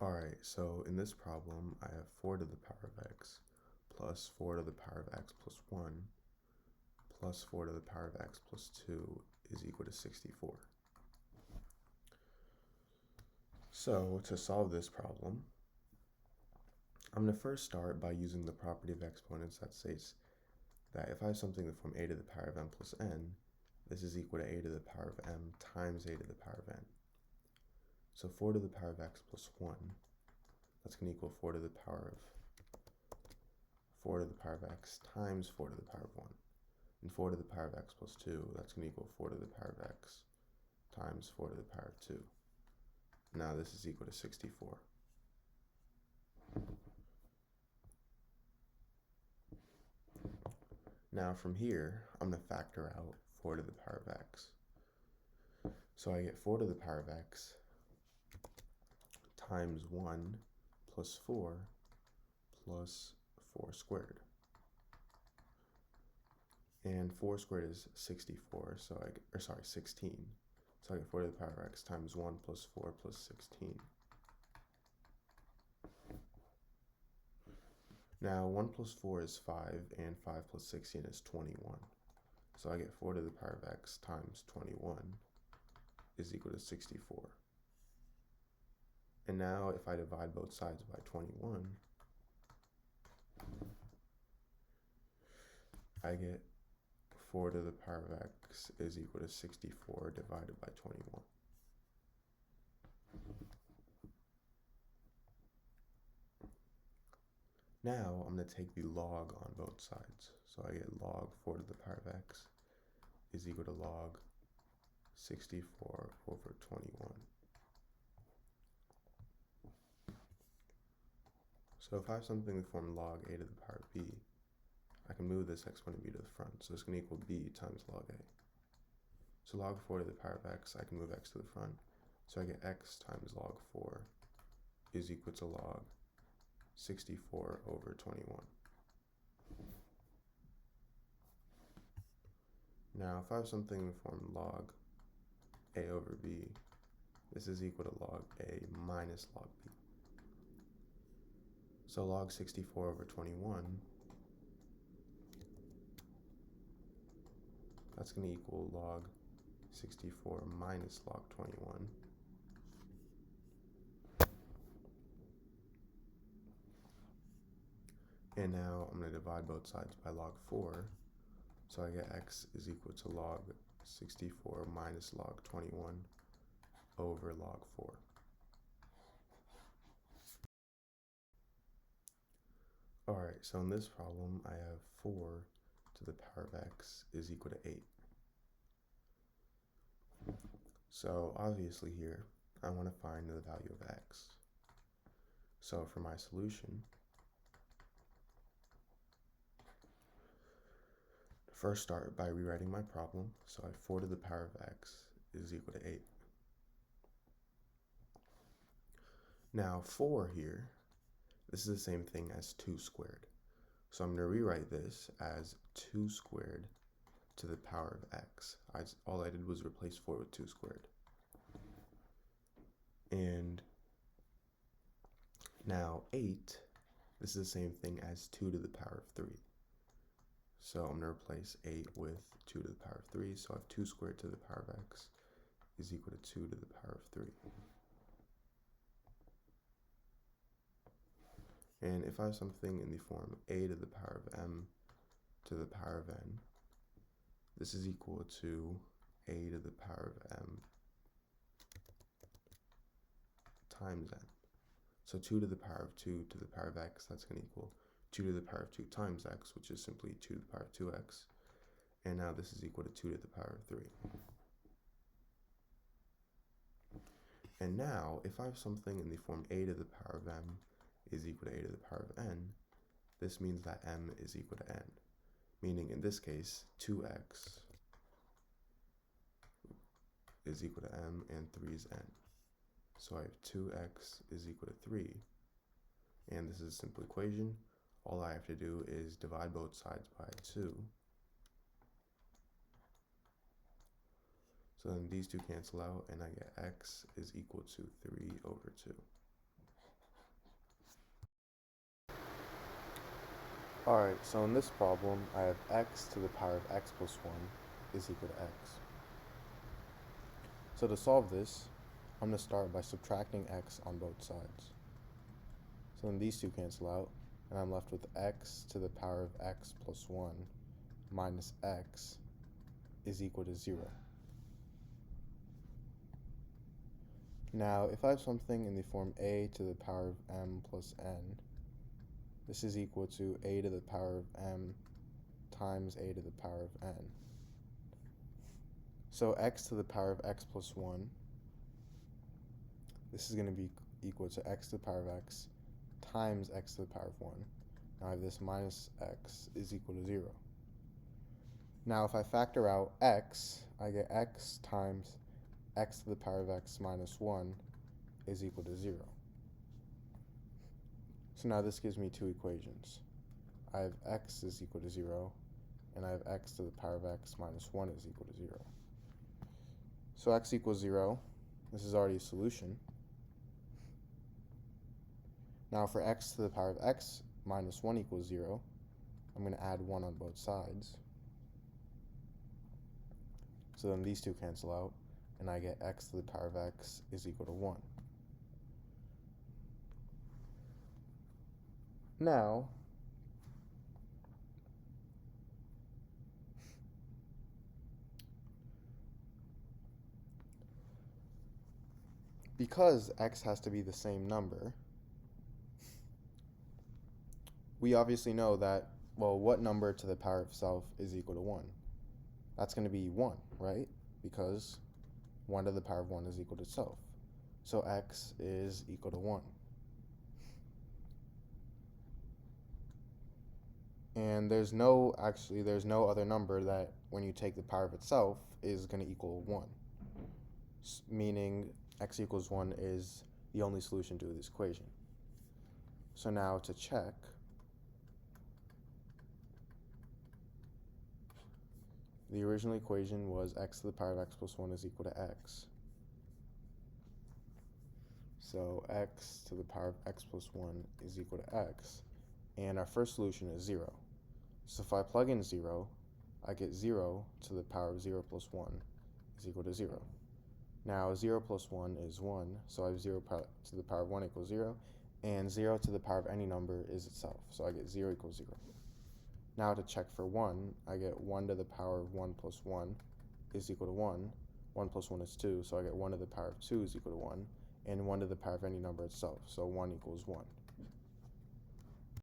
Alright, so in this problem, I have 4 to the power of x plus 4 to the power of x plus 1 plus 4 to the power of x plus 2 is equal to 64. So to solve this problem, I'm going to first start by using the property of exponents that states that if I have something in the form a to the power of m plus n, this is equal to a to the power of m times a to the power of n. So 4 to the power of x plus 1, that's going to equal 4 to the power of x times 4 to the power of 1. And 4 to the power of x plus 2, that's going to equal 4 to the power of x times 4 to the power of 2. Now this is equal to 64. Now from here, I'm going to factor out 4 to the power of x. So I get 4 to the power of x times 1 plus 4 plus 4 squared. And 4 squared is 64, 16. So I get 4 to the power of x times 1 plus 4 plus 16. Now 1 plus 4 is 5, and 5 plus 16 is 21. So I get 4 to the power of x times 21 is equal to 64. And now if I divide both sides by 21, I get 4 to the power of x is equal to 64 divided by 21. Now I'm going to take the log on both sides. So I get log 4 to the power of x is equal to log 64 over 21. So if I have something in the form log a to the power of b, I can move this exponent b to the front. So it's going to equal b times log a. So log 4 to the power of x, I can move x to the front. So I get x times log 4 is equal to log 64 over 21. Now if I have something in the form log a over b, this is equal to log a minus log b. So log 64 over 21, that's going to equal log 64 minus log 21. And now I'm going to divide both sides by log 4. So I get x is equal to log 64 minus log 21 over log 4. Alright, so in this problem, I have 4 to the power of x is equal to 8. So obviously here, I want to find the value of x. So for my solution, first start by rewriting my problem. So I have 4 to the power of x is equal to 8. Now 4 here, this is the same thing as 2 squared. So I'm going to rewrite this as 2 squared to the power of x. All I did was replace 4 with 2 squared. And now 8, this is the same thing as 2 to the power of 3. So I'm going to replace 8 with 2 to the power of 3. So I have 2 squared to the power of x is equal to 2 to the power of 3. And if I have something in the form a to the power of m to the power of n, this is equal to a to the power of m times n. So 2 to the power of 2 to the power of x, that's going to equal 2 to the power of 2 times x, which is simply 2 to the power of 2x. And now this is equal to 2 to the power of 3. And now, if I have something in the form a to the power of m is equal to a to the power of n, this means that m is equal to n. Meaning in this case, 2x is equal to m and 3 is n. So I have 2x is equal to 3. And this is a simple equation. All I have to do is divide both sides by 2. So then these two cancel out, and I get x is equal to 3 over 2. Alright, so in this problem, I have x to the power of x plus 1 is equal to x. So to solve this, I'm going to start by subtracting x on both sides. So then these two cancel out, and I'm left with x to the power of x plus 1 minus x is equal to 0. Now, if I have something in the form a to the power of m plus n, this is equal to a to the power of m times a to the power of n. So x to the power of x plus 1, this is going to be equal to x to the power of x times x to the power of 1. Now I have this minus x is equal to 0. Now if I factor out x, I get x times x to the power of x minus 1 is equal to 0. So now this gives me two equations. I have x is equal to 0, and I have x to the power of x minus 1 is equal to 0. So x equals 0. This is already a solution. Now for x to the power of x minus 1 equals 0, I'm going to add 1 on both sides. So then these two cancel out, and I get x to the power of x is equal to 1. Now, because x has to be the same number, we obviously know that, well, what number to the power of itself is equal to 1? That's going to be 1, right? Because 1 to the power of 1 is equal to itself. So x is equal to 1. And there's no other number that when you take the power of itself is going to equal 1. Meaning x equals 1 is the only solution to this equation. So now to check, the original equation was x to the power of x plus 1 is equal to x. So x to the power of x plus 1 is equal to x. And our first solution is 0. So if I plug in 0, I get 0 to the power of 0 plus 1 is equal to 0. Now 0 plus 1 is 1, so I have 0 to the power of 1 equals 0, and 0 to the power of any number is itself, so I get 0 equals 0. Now to check for 1, I get 1 to the power of 1 plus 1 is equal to 1. 1 plus 1 is 2, so I get 1 to the power of 2 is equal to 1, and 1 to the power of any number itself, so 1 equals 1.